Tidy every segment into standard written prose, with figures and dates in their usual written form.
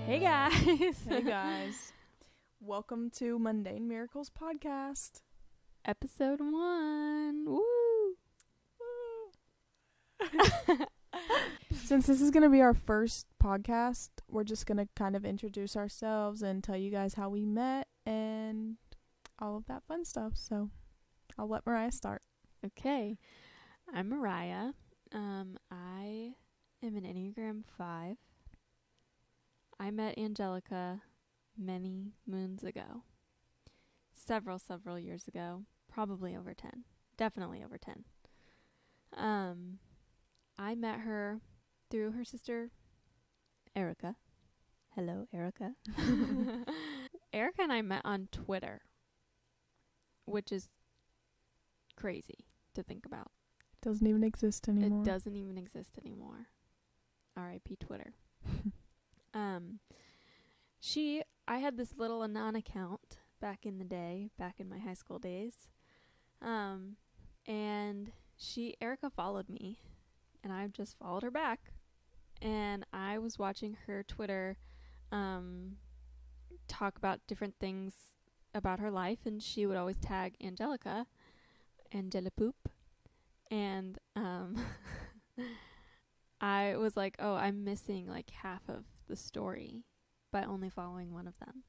Hey guys. Hey guys. Welcome to Mundane Miracles podcast. Episode 1. Woo. Since this is going to be our first podcast, we're just going to kind of introduce ourselves and tell you guys how we met and all of that fun stuff. So I'll let Mariah start. Okay. I'm Mariah. I am an Enneagram 5. I met Angelica many moons ago. Several years ago. Probably over 10. Definitely over 10. I met her through her sister, Erica. Hello, Erica. Erica and I met on Twitter, which is crazy to think about. Doesn't even exist anymore. It doesn't even exist anymore. R.I.P. Twitter. I had this little Anon account back in the day, back in my high school days. And Erica followed me, and I just followed her back. And I was watching her Twitter, talk about different things about her life, and she would always tag Angela Poop. And, I was like, oh, I'm missing like half of the story by only following one of them.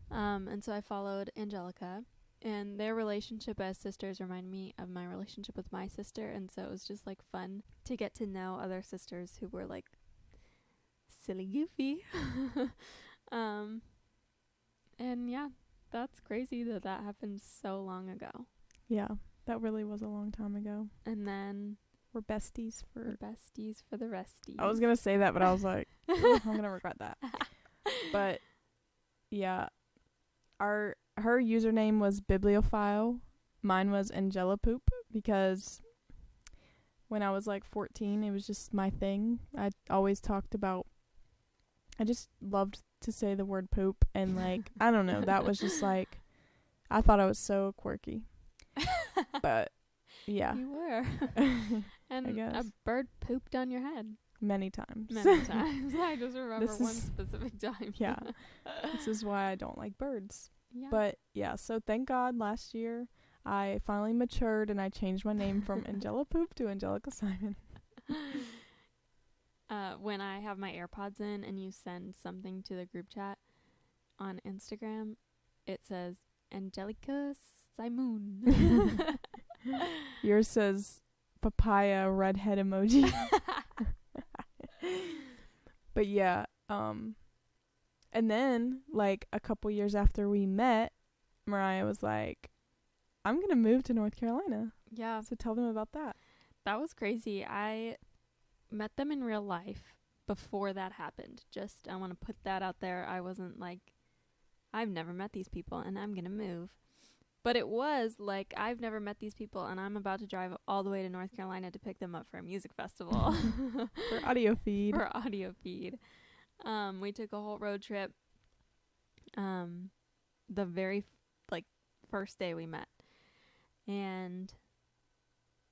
And so I followed Angelica, and their relationship as sisters reminded me of my relationship with my sister. And so it was just like fun to get to know other sisters who were like silly goofy. And yeah, that's crazy that happened so long ago. Yeah, that really was a long time ago. And then we're besties for the resties. I was going to say that, but I was like, I'm going to regret that. But yeah, her username was Bibliophile. Mine was Angela Poop, because when I was like 14, it was just my thing. I just loved to say the word poop, and like, I don't know, that was just like, I thought I was so quirky. But yeah. You were. And I guess. A bird pooped on your head. Many times. I just remember one specific time. Yeah. This is why I don't like birds. Yeah. But yeah, so thank God last year I finally matured and I changed my name from Angela Poop to Angelica Simon. When I have my AirPods in and you send something to the group chat on Instagram, it says Angelica Simon. Yours says papaya redhead emoji. But yeah, and then like a couple years after we met, Mariah was like, I'm gonna move to North Carolina. Yeah. So tell them about that. That was crazy. I met them in real life before that happened. Just, I want to put that out there. I wasn't like, I've never met these people and I'm gonna move. But it was like, I've never met these people and I'm about to drive all the way to North Carolina to pick them up for a music festival. For audio feed. We took a whole road trip. The very first day we met. And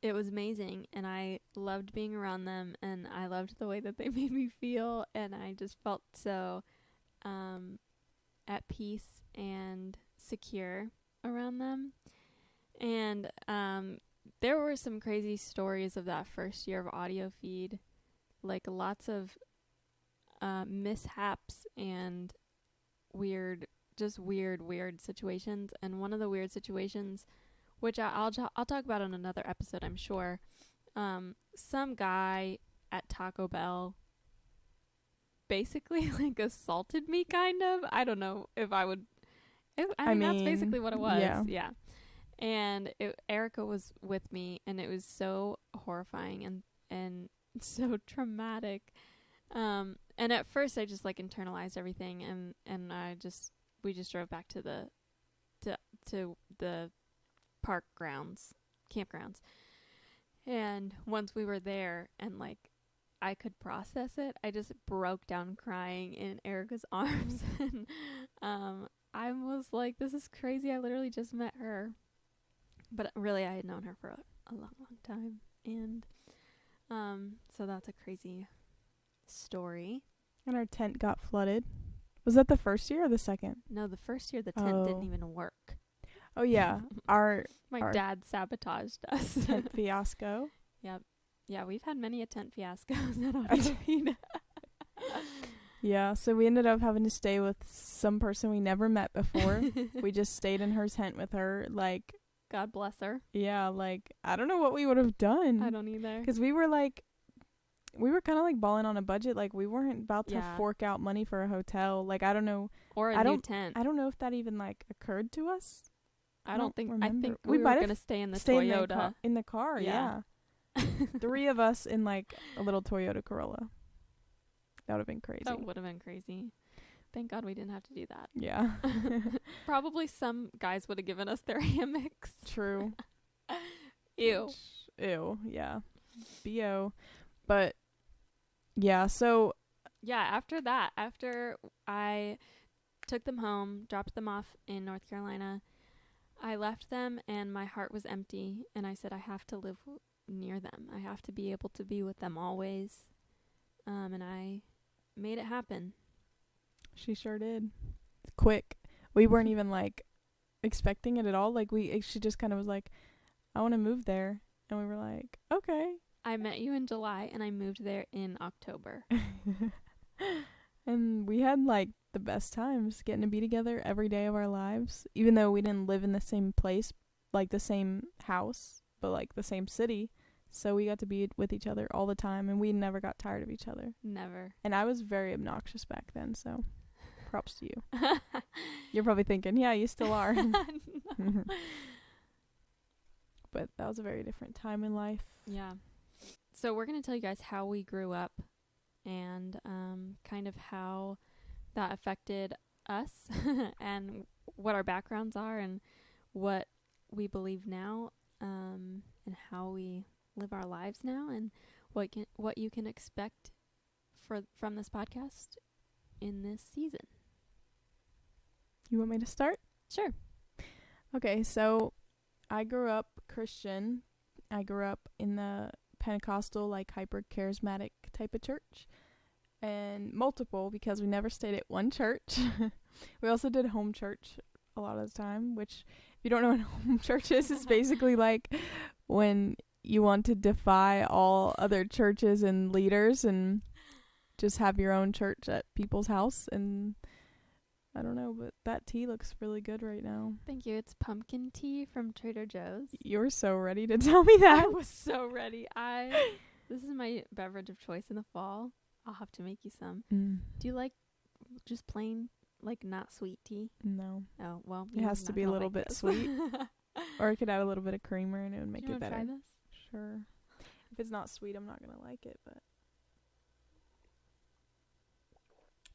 it was amazing, and I loved being around them, and I loved the way that they made me feel, and I just felt so at peace and secure around them. And there were some crazy stories of that first year of audio feed, like lots of mishaps and weird situations. And one of the weird situations, which I'll talk about in another episode, I'm sure, some guy at Taco Bell basically like assaulted me, kind of. I don't know if I would. I mean, that's basically what it was. Yeah. And Erica was with me, and it was so horrifying and so traumatic. And at first, I just like internalized everything, and we just drove back to the campgrounds. And once we were there, and like I could process it, I just broke down crying in Erica's arms, and I was like, "This is crazy! I literally just met her." But really, I had known her for a long time, and so that's a crazy story. And our tent got flooded. Was that the first year or the second? No, the first year the tent didn't even work. Oh yeah, my dad sabotaged us. Tent fiasco. Yep. Yeah, we've had many a tent fiascos at Avita. Yeah, so we ended up having to stay with some person we never met before. We just stayed in her tent with her, like... God bless her. Yeah, like, I don't know what we would have done. I don't either. Because we were kind of like balling on a budget. Like, we weren't about to fork out money for a hotel. Like, I don't know. Or a new tent. I don't know if that even, like, occurred to us. I don't think... remember. I think we were going to stay in the Toyota. In the car, yeah. 3 of us in, like, a little Toyota Corolla. That would have been crazy. That would have been crazy. Thank God we didn't have to do that. Yeah. Probably some guys would have given us their hammocks. True. Ew. Ew, yeah. B.O. But, yeah, so... Yeah, after I took them home, dropped them off in North Carolina, I left them and my heart was empty. And I said, I have to live near them. I have to be able to be with them always. And I made it happen. She sure did. Quick. We weren't even, like, expecting it at all. Like, she just kind of was like, I want to move there. And we were like, okay. I met you in July, and I moved there in October. And we had, like, the best times getting to be together every day of our lives. Even though we didn't live in the same place, like, the same house, but, like, the same city. So we got to be with each other all the time, and we never got tired of each other. Never. And I was very obnoxious back then, so props to you. You're probably thinking, yeah, you still are. But that was a very different time in life. Yeah. So we're going to tell you guys how we grew up and kind of how that affected us and what our backgrounds are and what we believe now and how we live our lives now and what you can expect from this podcast in this season. You want me to start? Sure. Okay, so I grew up Christian. I grew up in the Pentecostal, like, hyper charismatic type of church, and multiple because we never stayed at one church. We also did home church a lot of the time, which, if you don't know what home church is, it's basically like when you want to defy all other churches and leaders and just have your own church at people's house. And I don't know, but that tea looks really good right now. Thank you. It's pumpkin tea from Trader Joe's. You're so ready to tell me that. I was so ready. This is my beverage of choice in the fall. I'll have to make you some. Do you like just plain, like, not sweet tea? No. Oh, well. It has to be a little bit sweet. Or I could add a little bit of creamer and it would make it better. Try this? Sure. If it's not sweet, I'm not going to like it, but...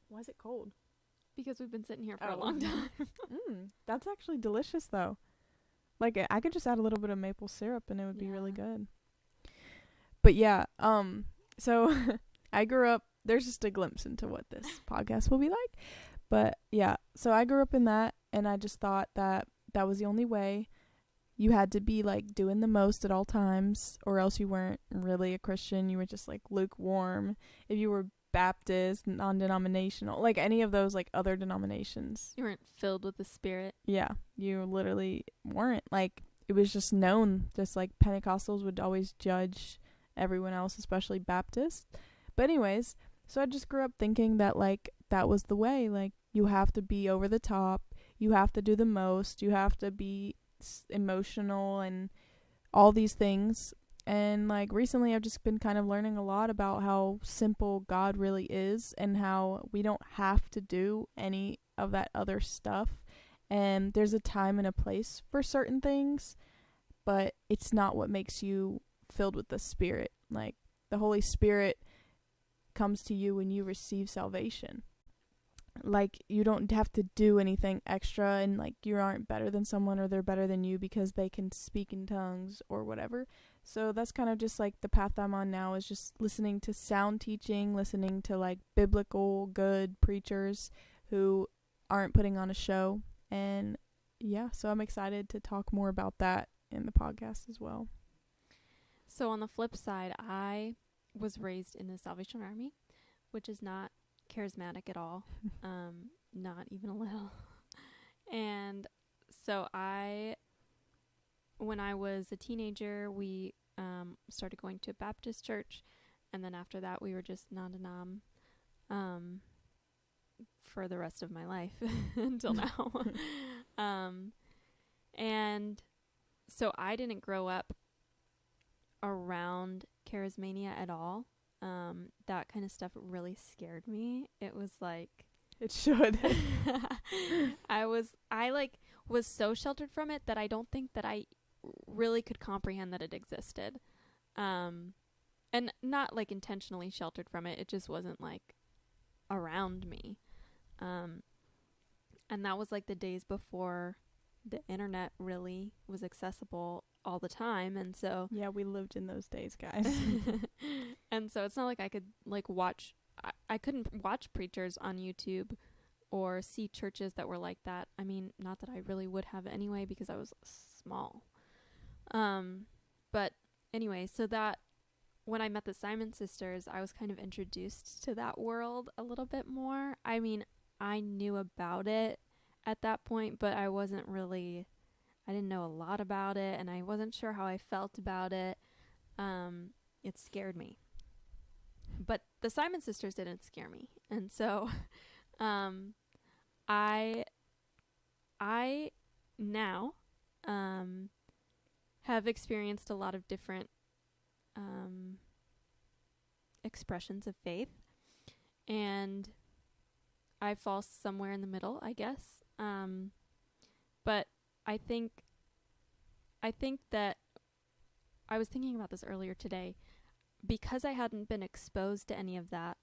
Why is it cold? Because we've been sitting here for a long time. That's actually delicious, though. Like, I could just add a little bit of maple syrup and it would be really good. But yeah, so I grew up, there's just a glimpse into what this podcast will be like. But yeah, so I grew up in that, and I just thought that that was the only way. You had to be, like, doing the most at all times, or else you weren't really a Christian. You were just, like, lukewarm. If you were Baptist, non-denominational, like any of those, like, other denominations, you weren't filled with the Spirit. Yeah, you literally weren't. Like, it was just known, just like Pentecostals would always judge everyone else, especially Baptist. But anyways, so I just grew up thinking that, like, that was the way. Like, you have to be over the top, you have to do the most, you have to be emotional and all these things. And, like, recently I've just been kind of learning a lot about how simple God really is and how we don't have to do any of that other stuff. And there's a time and a place for certain things, but it's not what makes you filled with the Spirit. Like, the Holy Spirit comes to you when you receive salvation. Like, you don't have to do anything extra, and, like, you aren't better than someone or they're better than you because they can speak in tongues or whatever. So that's kind of just, like, the path I'm on now, is just listening to sound teaching, listening to, like, biblical, good preachers who aren't putting on a show. And, yeah, so I'm excited to talk more about that in the podcast as well. So on the flip side, I was raised in the Salvation Army, which is not charismatic at all. not even a little. And so when I was a teenager, we started going to a Baptist church, and then after that we were just non-denom for the rest of my life until now. And so I didn't grow up around charismania at all. That kind of stuff really scared me. It was like, it should. I was so sheltered from it that I don't think that I really could comprehend that it existed. And not like intentionally sheltered from it. It just wasn't like around me. And that was like the days before the internet really was accessible all the time. And so yeah, we lived in those days, guys. And so it's not like I could like watch, I couldn't watch preachers on YouTube or see churches that were like that. I mean, not that I really would have anyway, because I was small. But anyway, so that when I met the Simon sisters, I was kind of introduced to that world a little bit more. I mean, I knew about it at that point, but I didn't know a lot about it, and I wasn't sure how I felt about it. It scared me. But the Simon sisters didn't scare me. And so I now have experienced a lot of different expressions of faith, and I fall somewhere in the middle, I guess. But I think that I was thinking about this earlier today, because I hadn't been exposed to any of that.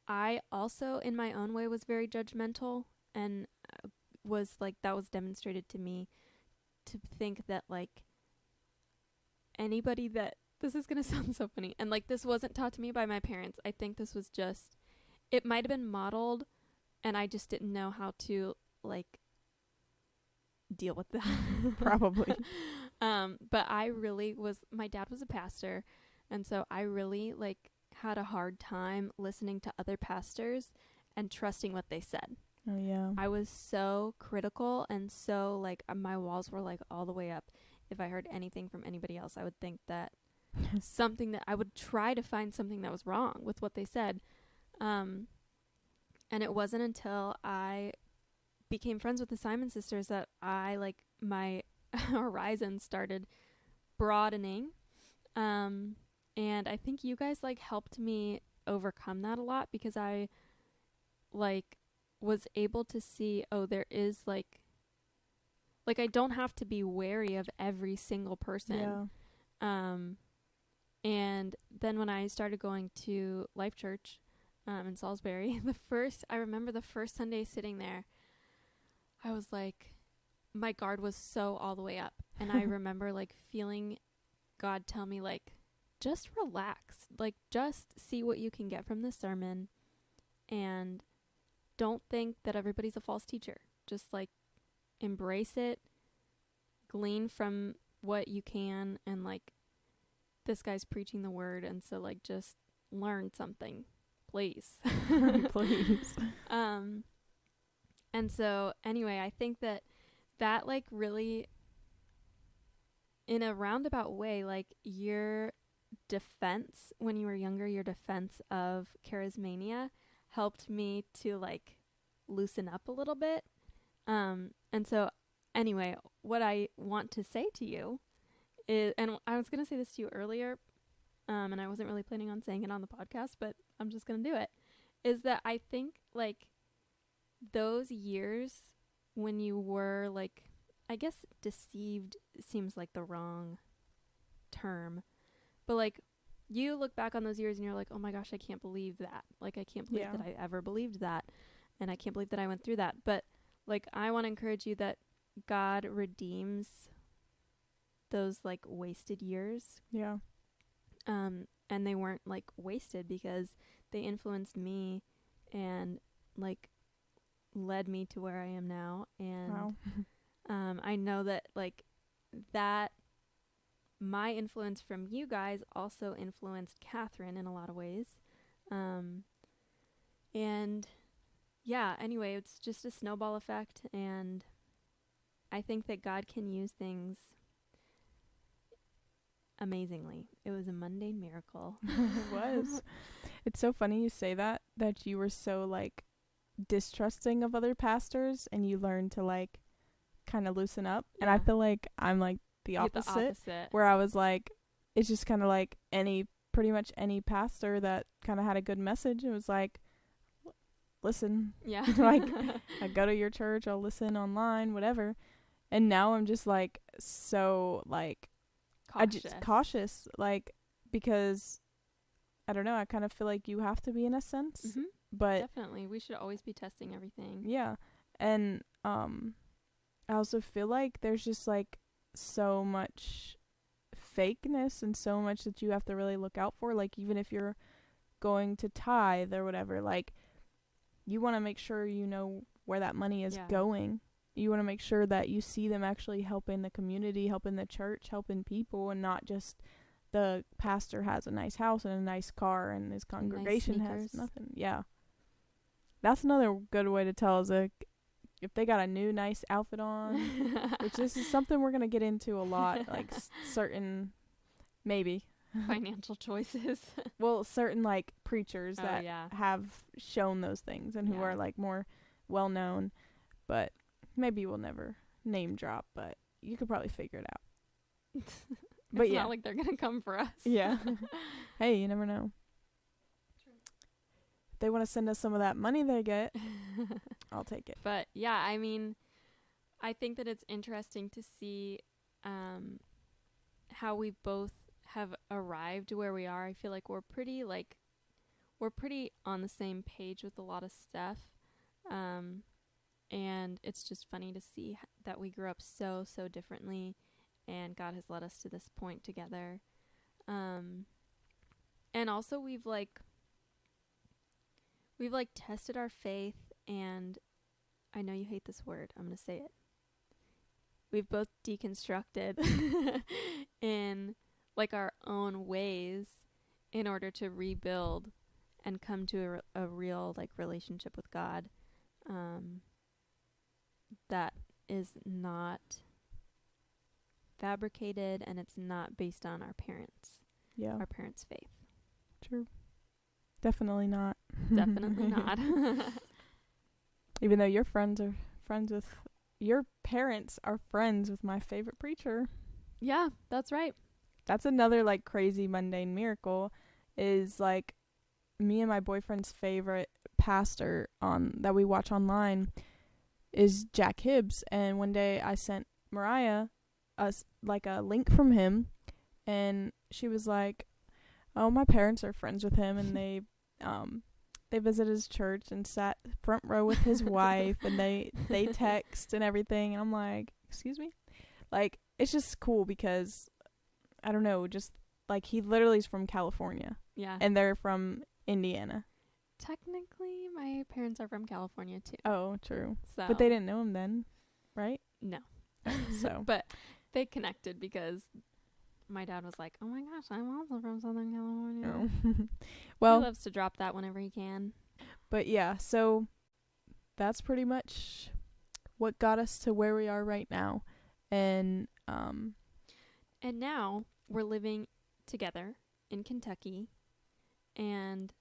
I also, in my own way, was very judgmental, and was like, that was demonstrated to me, to think that like anybody that, this is gonna sound so funny, and like this wasn't taught to me by my parents. I think this was just, it might have been modeled, and I just didn't know how to like deal with that. Probably. But I really was, my dad was a pastor, and so I really like had a hard time listening to other pastors and trusting what they said. Oh yeah. I was so critical, and so like my walls were like all the way up. If I heard anything from anybody else, I would think that something, that I would try to find something that was wrong with what they said. And it wasn't until I became friends with the Simon sisters that I like my horizon started broadening. And I think you guys like helped me overcome that a lot, because I like was able to see, oh, there is like I don't have to be wary of every single person. Yeah. And then when I started going to Life Church in Salisbury, I remember the first Sunday sitting there, I was like, my guard was so all the way up. And I remember like feeling God tell me like, just relax, like just see what you can get from this sermon, and don't think that everybody's a false teacher. Just like embrace it, glean from what you can, and like, this guy's preaching the word, and so like just learn something, please. Please. And so anyway, I think that like really, in a roundabout way, like your defense when you were younger, your defense of charismania helped me to like loosen up a little bit. And so anyway, what I want to say to you is, and I was going to say this to you earlier, and I wasn't really planning on saying it on the podcast, but I'm just going to do it, is that I think like those years when you were like, I guess deceived seems like the wrong term, but like you look back on those years and you're like, oh my gosh, I can't believe that. Like, I can't believe that I ever believed that. And I can't believe that I went through that. But like, I want to encourage you that God redeems those like wasted years. Yeah. And they weren't like wasted, because they influenced me and like led me to where I am now. And wow. I know that like that my influence from you guys also influenced Catherine in a lot of ways. And yeah, anyway, it's just a snowball effect, and I think that God can use things amazingly. It was a mundane miracle. It was. It's so funny you say that you were so like distrusting of other pastors and you learned to like kind of loosen up. Yeah. And I feel like I'm like the opposite, where I was like, it's just kind of like pretty much any pastor that kind of had a good message. It was like, listen. Yeah. Like, I go to your church, I'll listen online, whatever. And now I'm just like so like cautious, like, because I don't know, I kind of feel like you have to be in a sense. Mm-hmm. But definitely, we should always be testing everything. Yeah. And I also feel like there's just like so much fakeness and so much that you have to really look out for. Like, even if you're going to tithe or whatever, like, you want to make sure you know where that money is going. You want to make sure that you see them actually helping the community, helping the church, helping people, and not just the pastor has a nice house and a nice car and his congregation has nothing. Yeah. That's another good way to tell is if they got a new nice outfit on, which this is something we're going to get into a lot, like certain, maybe. Financial choices. Well, certain like preachers that have shown those things and who are like more well known, but maybe we'll never name drop, but you could probably figure it out. But it's not like they're gonna come for us. Yeah. Hey, you never know. True. If they want to send us some of that money they get, I'll take it. But yeah, I mean, I think that it's interesting to see how we both have arrived where we are. I feel like we're pretty on the same page with a lot of stuff. And it's just funny to see that we grew up so differently, and God has led us to this point together. And also we've tested our faith, and I know you hate this word, I'm going to say it. We've both deconstructed in like our own ways in order to rebuild and come to a real like relationship with God. That is not fabricated, and it's not based on our parents' faith. True. Definitely not. Definitely not. Even though your friends are friends with, your parents are friends with my favorite preacher. Yeah, that's right. That's another like crazy mundane miracle, is like me and my boyfriend's favorite pastor that we watch online is Jack Hibbs, and one day I sent Mariah a link from him, and she was like, oh, my parents are friends with him, and they visited his church and sat front row with his wife, and they text and everything, and I'm like, excuse me? Like, it's just cool because, I don't know, just like he literally is from California. Yeah. And they're from Indiana. Technically, my parents are from California too. Oh, true. So. But they didn't know him then, right? No. So. But they connected because my dad was like, oh my gosh, I'm also from Southern California. Oh. Well, he loves to drop that whenever he can. But yeah, so that's pretty much what got us to where we are right now. And now we're living together in Kentucky, and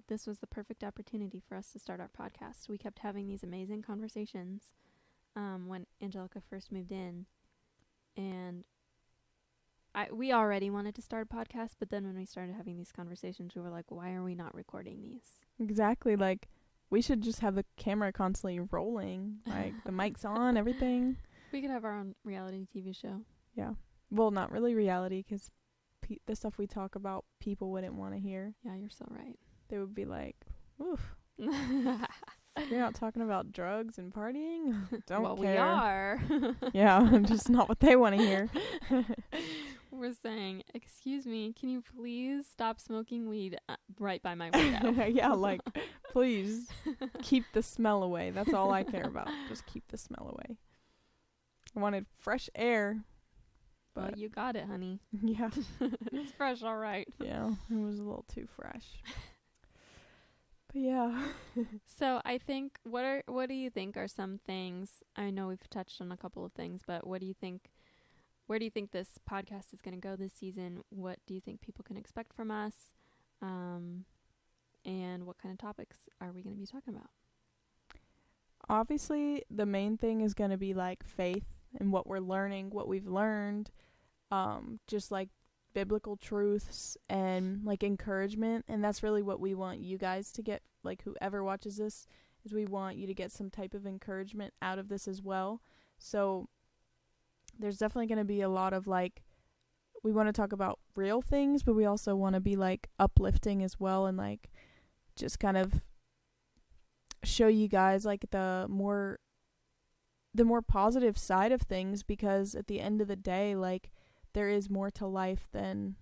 this was the perfect opportunity for us to start our podcast. We kept having these amazing conversations when Angelica first moved in, and we already wanted to start a podcast, but then when we started having these conversations, we were like, why are we not recording these? Exactly. Like, we should just have the camera constantly rolling, like the mic's on, everything. We could have our own reality TV show. Yeah. Well, not really reality, because the stuff we talk about, people wouldn't want to hear. Yeah, you're so right. They would be like, oof. You're not talking about drugs and partying? Don't well, care. We are. Yeah, just not what they want to hear. We're saying, excuse me, can you please stop smoking weed right by my window? Yeah, like, please keep the smell away. That's all I care about. Just keep the smell away. I wanted fresh air. Well, you got it, honey. Yeah. It's fresh, all right. Yeah, it was a little too fresh. But yeah. So I think what do you think are some things? I know we've touched on a couple of things, but what do you think? Where do you think this podcast is going to go this season? What do you think people can expect from us? And what kind of topics are we going to be talking about? Obviously, the main thing is going to be like faith and what we're learning, what we've learned, just like biblical truths and like encouragement. And that's really what we want you guys to get, like whoever watches this, is we want you to get some type of encouragement out of this as well. So there's definitely going to be a lot of like, we want to talk about real things, but we also want to be like uplifting as well, and like just kind of show you guys like the more positive side of things, because at the end of the day, like there is more to life than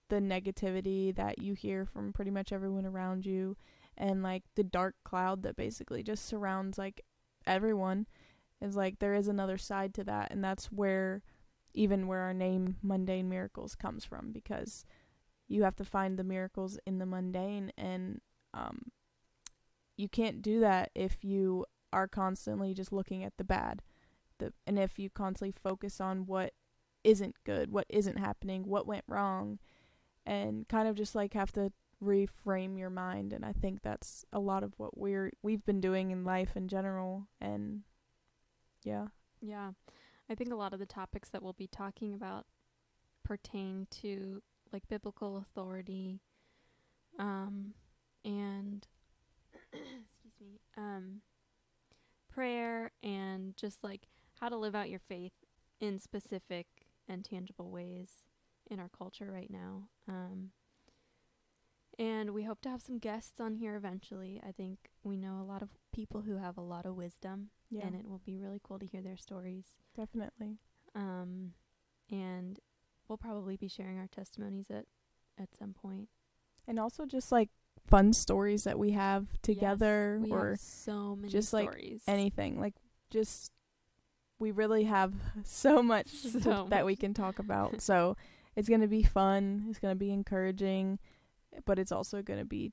the negativity that you hear from pretty much everyone around you, and like the dark cloud that basically just surrounds like everyone. Is like there is another side to that, and that's where our name Mundane Miracles comes from, because you have to find the miracles in the mundane, and you can't do that if you are constantly just looking at the bad, and if you constantly focus on what isn't good, what isn't happening, what went wrong, and kind of just like have to reframe your mind. And I think that's a lot of what we've been doing in life in general. And yeah, I think a lot of the topics that we'll be talking about pertain to like biblical authority, and excuse me, prayer, and just like how to live out your faith in specific and tangible ways in our culture right now. And we hope to have some guests on here eventually. I think we know a lot of people who have a lot of wisdom, and it will be really cool to hear their stories. Definitely. And we'll probably be sharing our testimonies at some point. And also just like fun stories that we have together, yes, we or have so many just stories. Like anything. Like just we really have so much that we can talk about. So it's going to be fun. It's going to be encouraging, but it's also going to be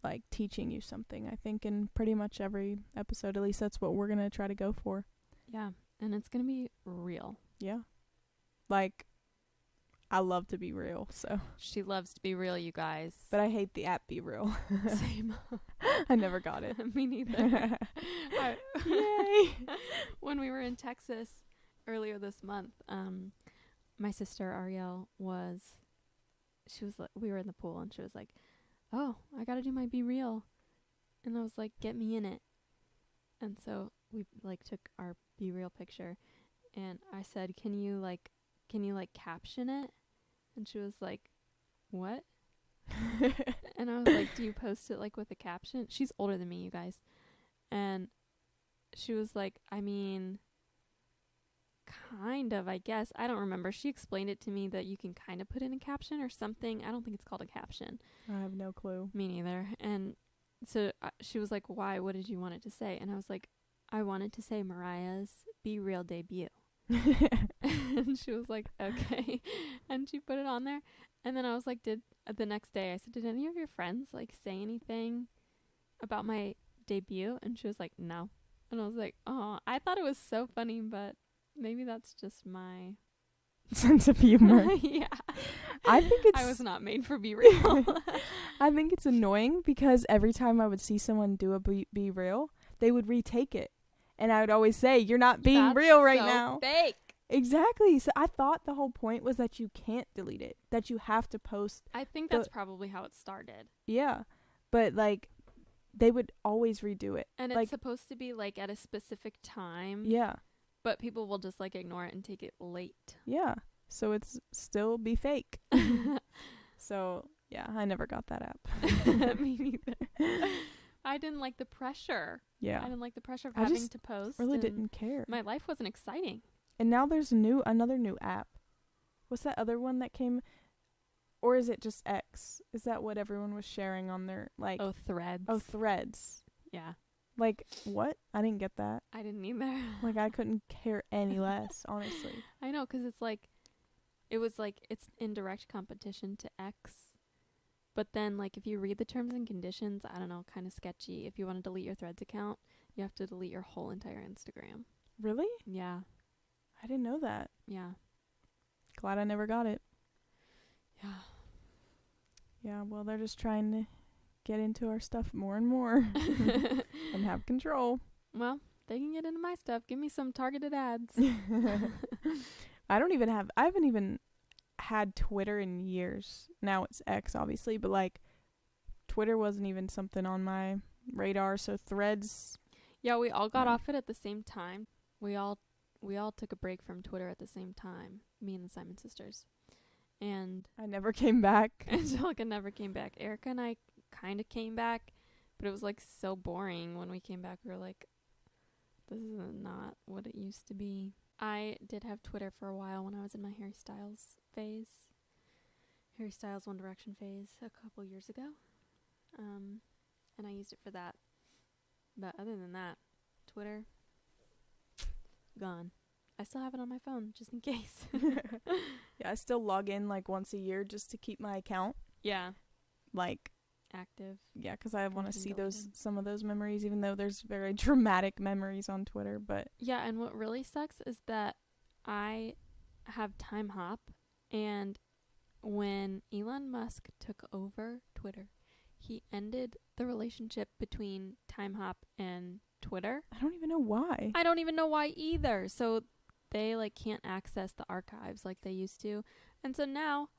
like teaching you something, I think, in pretty much every episode. At least that's what we're going to try to go for. Yeah. And it's going to be real. Yeah. Like, I love to be real, so. She loves to be real, you guys. But I hate the app Be Real. Same. I never got it. Me neither. Yay! When we were in Texas earlier this month, my sister Ariel we were in the pool, and she was like, "Oh, I gotta do my Be Real," and I was like, "Get me in it." And so we like took our Be Real picture, and I said, "Can you caption it?" And she was like, "What?" And I was like, "Do you post it like with a caption?" She's older than me, you guys. And she was like, "I mean, kind of, I guess. I don't remember." She explained it to me that you can kind of put in a caption or something. I don't think it's called a caption. I have no clue. Me neither. And so she was like, "Why? What did you want it to say?" And I was like, "I wanted to say Mariah's Be Real debut." And she was like, "Okay." And she put it on there. And then I was like, the next day I said, "Did any of your friends like say anything about my debut?" And she was like, "No." And I was like, "Oh, I thought it was so funny, but maybe that's just my sense of humor." Yeah. I was not made for Be Real. I think it's annoying because every time I would see someone do a Be Real, they would retake it. And I would always say, "You're not being real right now." Fake. Exactly. So I thought the whole point was that you can't delete it, that you have to post. I think that's probably how it started. Yeah. But like they would always redo it. And like, it's supposed to be like at a specific time. Yeah. But people will just like ignore it and take it late. Yeah. So it's still be fake. So, yeah, I never got that app. Me neither. I didn't like the pressure. Yeah. I didn't like the pressure of having to post. Really didn't care. My life wasn't exciting. And now there's another new app. What's that other one that came? Or is it just X? Is that what everyone was sharing on their like? Oh, Threads. Oh, Threads. Yeah. Like what? I didn't get that. I didn't either. Like I couldn't care any less, honestly. I know, 'cause it's like, it was like it's in direct competition to X, But then, like, if you read the terms and conditions, I don't know, kind of sketchy. If you want to delete your Threads account, you have to delete your whole entire Instagram. Really? Yeah. I didn't know that. Yeah. Glad I never got it. Yeah. Yeah, well, they're just trying to get into our stuff more and more and have control. Well, they can get into my stuff. Give me some targeted ads. I haven't even had Twitter in years. Now it's X, obviously, but like Twitter wasn't even something on my radar. So Threads. Yeah, we all got off it at the same time. We all took a break from Twitter at the same time. Me and the Simon sisters. And I never came back. Angelica never came back. Erica and I kind of came back, but it was like so boring when we came back. We were like, this is not what it used to be. I did have Twitter for a while when I was in my Harry Styles phase. Harry Styles One Direction phase a couple years ago. And I used it for that. But other than that, Twitter, gone. I still have it on my phone, just in case. Yeah, I still log in like once a year just to keep my account. Yeah. Like active. Yeah, because I want to see some of those memories, even though there's very dramatic memories on Twitter. But yeah, and what really sucks is that I have Time Hop, and when Elon Musk took over Twitter, he ended the relationship between Time Hop and Twitter. I don't even know why. I don't even know why either. So they like can't access the archives like they used to, and so now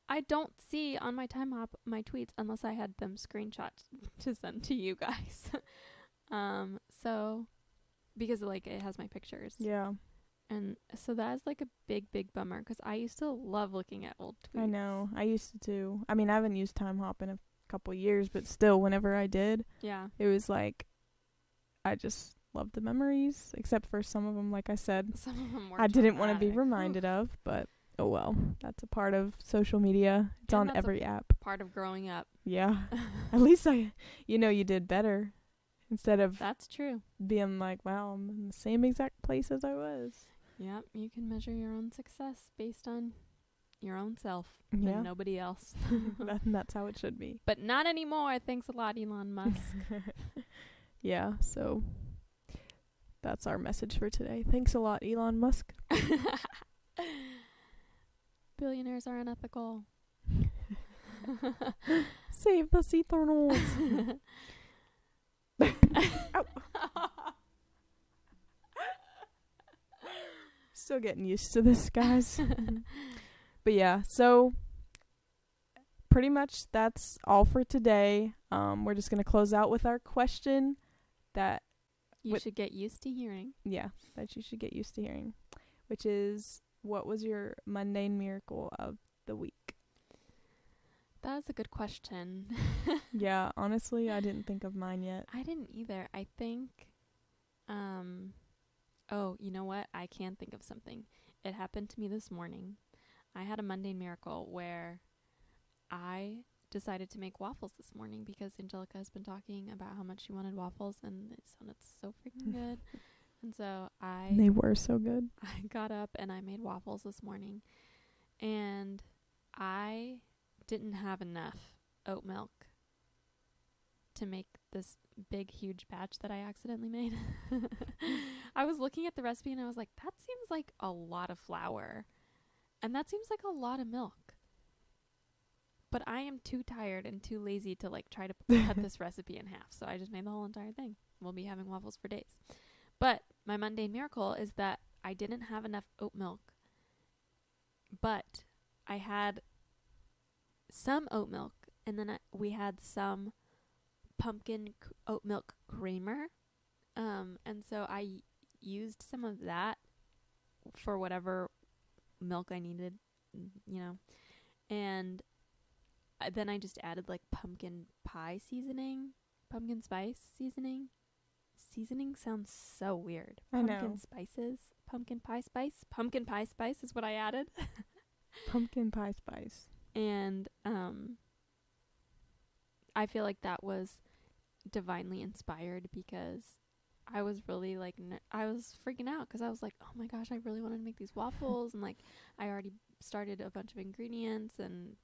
I don't see on my Time Hop my tweets unless I had them screenshot to send to you guys. So because like it has my pictures. Yeah. And so that is like a big bummer because I used to love looking at old tweets. I know. I used to too. I mean, I haven't used Time Hop in a couple years, but still, whenever I did, yeah, it was like I just loved the memories, except for some of them, like I said, some of them were I didn't want to be reminded of, but oh well. That's a part of social media. It's on every app. Part of growing up. Yeah. At least you did better instead of That's true. being like, wow, I'm in the same exact place as I was. Yep, you can measure your own success based on your own self Yeah. and nobody else. That's how it should be. But not anymore. Thanks a lot, Elon Musk. Yeah, so that's our message for today. Thanks a lot, Elon Musk. Billionaires are unethical. Save the sea turtles. Ow. Still getting used to this, guys. But yeah, so pretty much that's all for today. We're just going to close out with our question that you should get used to hearing. Yeah, that you should get used to hearing, which is, what was your mundane miracle of the week? That's a good question. Yeah, honestly, I didn't think of mine yet. I didn't either. I think, oh, you know what? I can think of something. It happened to me this morning. I had a mundane miracle where I decided to make waffles this morning because Angelica has been talking about how much she wanted waffles and it sounded so freaking good. And so They were so good. I got up and I made waffles this morning, and I didn't have enough oat milk to make this big, huge batch that I accidentally made. I was looking at the recipe and I was like, that seems like a lot of flour. And that seems like a lot of milk. But I am too tired and too lazy to like try to cut this recipe in half. So I just made the whole entire thing. We'll be having waffles for days. But my mundane miracle is that I didn't have enough oat milk. But I had some oat milk, and then we had some pumpkin oat milk creamer. And so I used some of that for whatever milk I needed, and then I just added like pumpkin spice seasoning. Seasoning sounds so weird. I know. Pumpkin pie spice is what I added. Pumpkin pie spice. And I feel like that was divinely inspired because I was really like, I was freaking out because I was like, oh my gosh, I really wanted to make these waffles. And like, I already started a bunch of ingredients and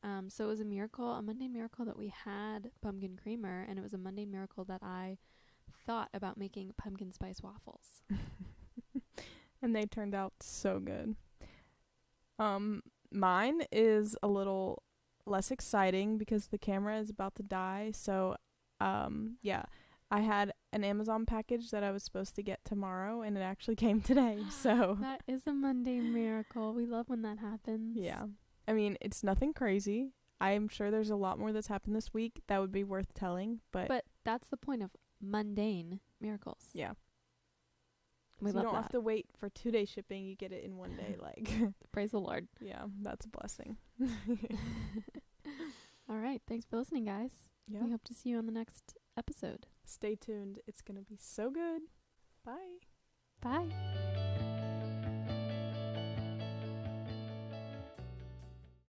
So it was a mundane miracle that we had pumpkin creamer, and it was a mundane miracle that I thought about making pumpkin spice waffles. And they turned out so good. Mine is a little less exciting because the camera is about to die. So, yeah, I had an Amazon package that I was supposed to get tomorrow, and it actually came today. So that is a mundane miracle. We love when that happens. Yeah. I mean, it's nothing crazy. I'm sure there's a lot more that's happened this week that would be worth telling, but that's the point of mundane miracles. Yeah. We so love you don't that. have to wait for 2-day shipping. You get it in one day. Like, praise the Lord. Yeah, that's a blessing. All right. Thanks for listening, guys. Yeah. We hope to see you on the next episode. Stay tuned. It's going to be so good. Bye. Bye.